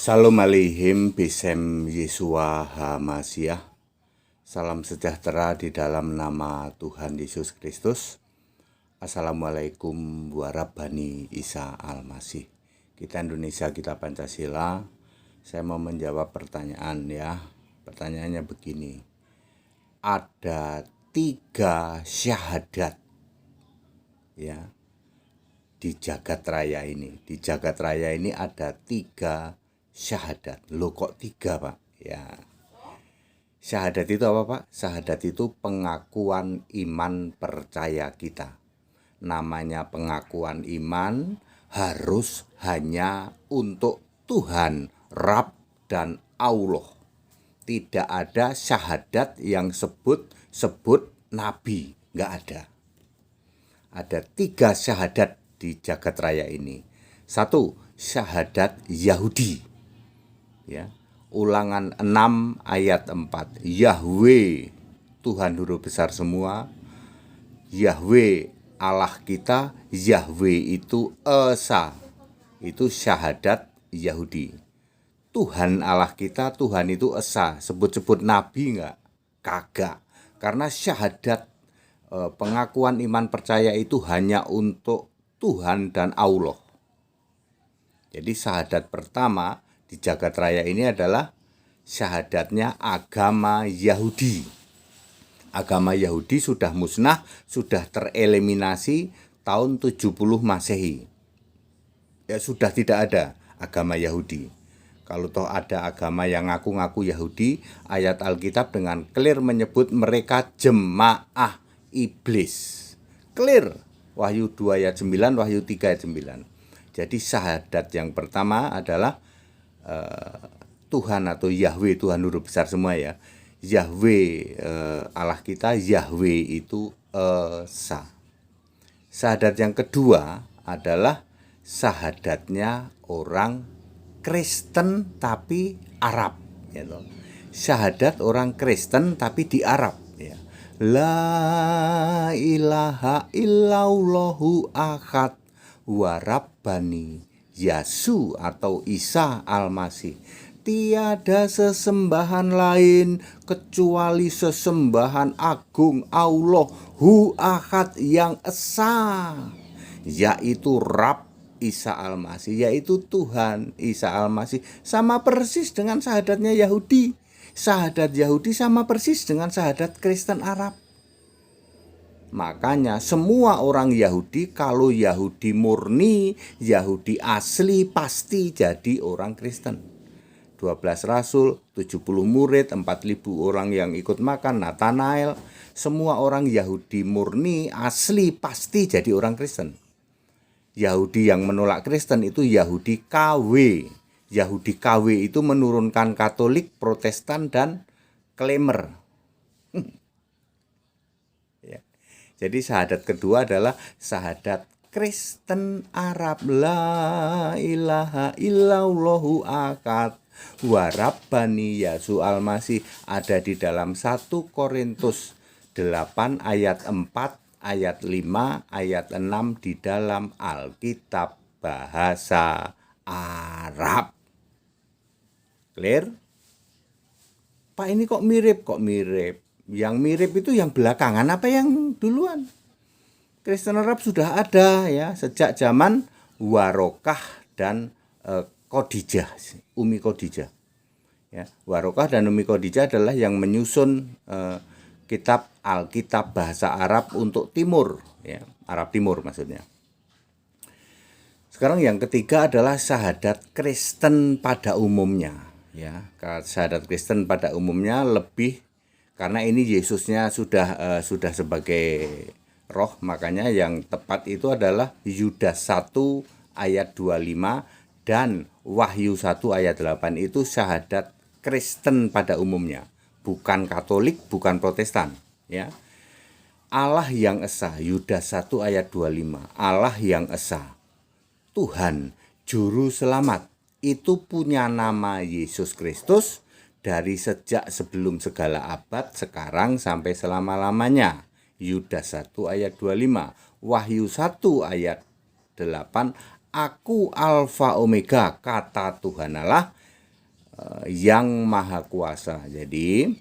Shalom aleihim bisem Yesua HaMasiah. Salam sejahtera di dalam nama Tuhan Yesus Kristus. Assalamualaikum warahmatullahi Isa Al-Masih. Kita Indonesia, kita Pancasila. Saya mau menjawab pertanyaan ya. Pertanyaannya begini. Ada 3 syahadat ya di jagat raya ini. Di jagat raya ini ada 3 syahadat. Loh kok 3 Pak? Ya. Syahadat itu apa Pak? Syahadat itu pengakuan iman percaya kita. Namanya pengakuan iman harus hanya untuk Tuhan, Rabb dan Allah. Tidak ada syahadat yang sebut nabi. Nggak ada. Ada 3 syahadat di jagat raya ini. 1. Syahadat Yahudi. Ya, Ulangan 6 ayat 4. Yahweh Tuhan huruf besar semua. Yahweh Allah kita. Yahweh itu Esa. Itu syahadat Yahudi. Tuhan Allah kita, Tuhan itu Esa. Sebut-sebut nabi enggak? Kagak. Karena syahadat pengakuan iman percaya itu hanya untuk Tuhan dan Allah. Jadi syahadat pertama di jagat raya ini adalah syahadatnya agama Yahudi. Agama Yahudi sudah musnah, sudah tereliminasi tahun 70 Masehi. Ya sudah tidak ada agama Yahudi. Kalau toh ada agama yang ngaku-ngaku Yahudi, ayat Alkitab dengan clear menyebut mereka jemaah iblis. Clear. Wahyu 2 ayat 9, Wahyu 3 ayat 9. Jadi syahadat yang pertama adalah Tuhan atau Yahweh, Tuhan huruf besar semua ya. Yahweh Allah kita, Yahweh itu Esa. Syahadat yang kedua adalah syahadatnya orang Kristen tapi Arab gitu. Syahadat orang Kristen tapi di Arab ya. La ilaha illallahu ahad wa rabbani Yesus atau Isa Al-Masih. Tiada sesembahan lain kecuali sesembahan agung Allah Hu Ahad yang Esa, yaitu Rabb Isa Al-Masih, yaitu Tuhan Isa Al-Masih. Sama persis dengan syahadatnya Yahudi. Syahadat Yahudi sama persis dengan syahadat Kristen Arab. Makanya semua orang Yahudi, kalau Yahudi murni, Yahudi asli, pasti jadi orang Kristen. 12 rasul, 70 murid, 4.000 orang yang ikut makan, Nathanael. Semua orang Yahudi murni, asli, pasti jadi orang Kristen. Yahudi yang menolak Kristen itu Yahudi KW. Yahudi KW itu menurunkan Katolik, Protestan, dan Klemer. Jadi syahadat kedua adalah syahadat Kristen Arab. La ilaha illallahu akad wa rabbani Yesus Al-Masih. Ada di dalam 1 Korintus 8 ayat 4, ayat 5, ayat 6 di dalam Alkitab bahasa Arab. Clear? Pak ini kok mirip? Yang mirip itu yang belakangan apa yang duluan? Kristen Arab sudah ada ya sejak zaman Warokah dan Khadijah, Umi Khadijah. Ya, Warokah dan Umi Khadijah adalah yang menyusun kitab Alkitab bahasa Arab untuk Timur, ya, Arab Timur maksudnya. Sekarang yang ketiga adalah syahadat Kristen pada umumnya, ya. Syahadat Kristen pada umumnya lebih karena ini Yesusnya sudah sebagai roh, makanya yang tepat itu adalah Yudas 1 ayat 25 dan Wahyu 1 ayat 8 itu syahadat Kristen pada umumnya, bukan Katolik, bukan Protestan, ya. Allah yang Esa, Yudas 1 ayat 25. Allah yang Esa, Tuhan juru selamat, itu punya nama Yesus Kristus dari sejak sebelum segala abad, sekarang sampai selama-lamanya. Yudas 1 ayat 25. Wahyu 1 ayat 8. Aku Alfa Omega, kata Tuhan Allah, yang maha kuasa. Jadi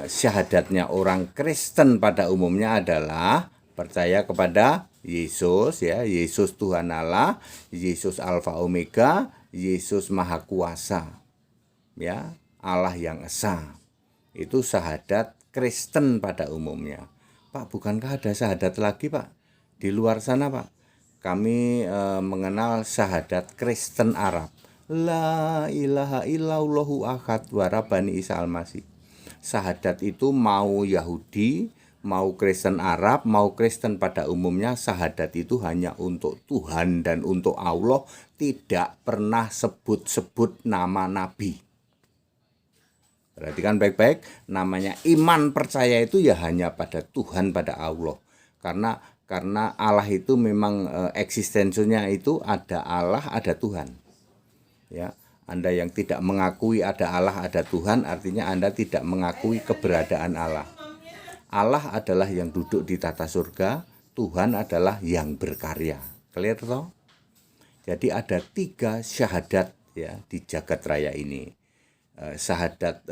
syahadatnya orang Kristen pada umumnya adalah percaya kepada Yesus, ya, Yesus Tuhan Allah, Yesus Alfa Omega, Yesus maha kuasa, ya, Allah yang esa. Itu syahadat Kristen pada umumnya. Pak, bukankah ada syahadat lagi, Pak, di luar sana, Pak? Kami mengenal syahadat Kristen Arab. La ilaha illallahu ahad wa rabbani Isa al-Masih. Syahadat itu mau Yahudi, mau Kristen Arab, mau Kristen pada umumnya, syahadat itu hanya untuk Tuhan dan untuk Allah, tidak pernah sebut-sebut nama Nabi. Perhatikan baik-baik, namanya iman percaya itu ya hanya pada Tuhan, pada Allah. Karena Allah itu memang eksistensinya itu ada Allah, ada Tuhan. Ya, Anda yang tidak mengakui ada Allah, ada Tuhan, artinya Anda tidak mengakui keberadaan Allah. Allah adalah yang duduk di tata surga, Tuhan adalah yang berkarya. Clear toh? Jadi ada 3 syahadat, ya, di jagat raya ini. Syahadat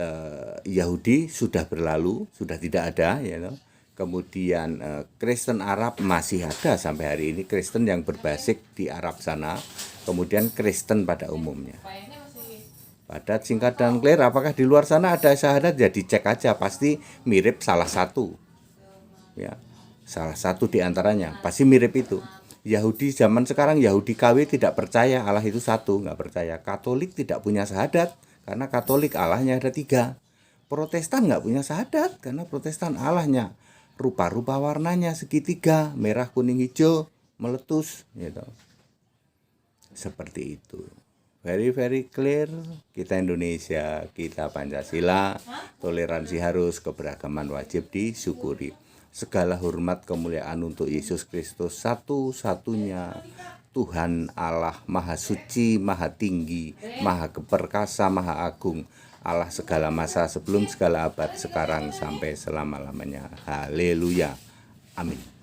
Yahudi sudah berlalu, sudah tidak ada, ya toh. Kemudian Kristen Arab masih ada sampai hari ini, Kristen yang berbasis di Arab sana. Kemudian Kristen pada umumnya. Padat, singkat, dan clear. Apakah di luar sana ada syahadat? Ya dicek aja, pasti mirip salah satu. Ya, salah satu di antaranya pasti mirip itu. Yahudi zaman sekarang, Yahudi KW tidak percaya Allah itu satu, nggak percaya. Katolik tidak punya syahadat karena Katolik Allahnya ada 3. Protestan nggak punya syahadat karena Protestan Allahnya rupa-rupa warnanya segitiga, merah, kuning, hijau, meletus, gitu. Seperti itu. Very clear. Kita Indonesia, kita Pancasila, toleransi harus, keberagaman wajib disyukuri. Segala hormat kemuliaan untuk Yesus Kristus, satu-satunya Tuhan Allah, maha suci, maha tinggi, maha perkasa, maha agung, Allah segala masa, sebelum segala abad, sekarang sampai selama-lamanya. Haleluya. Amin.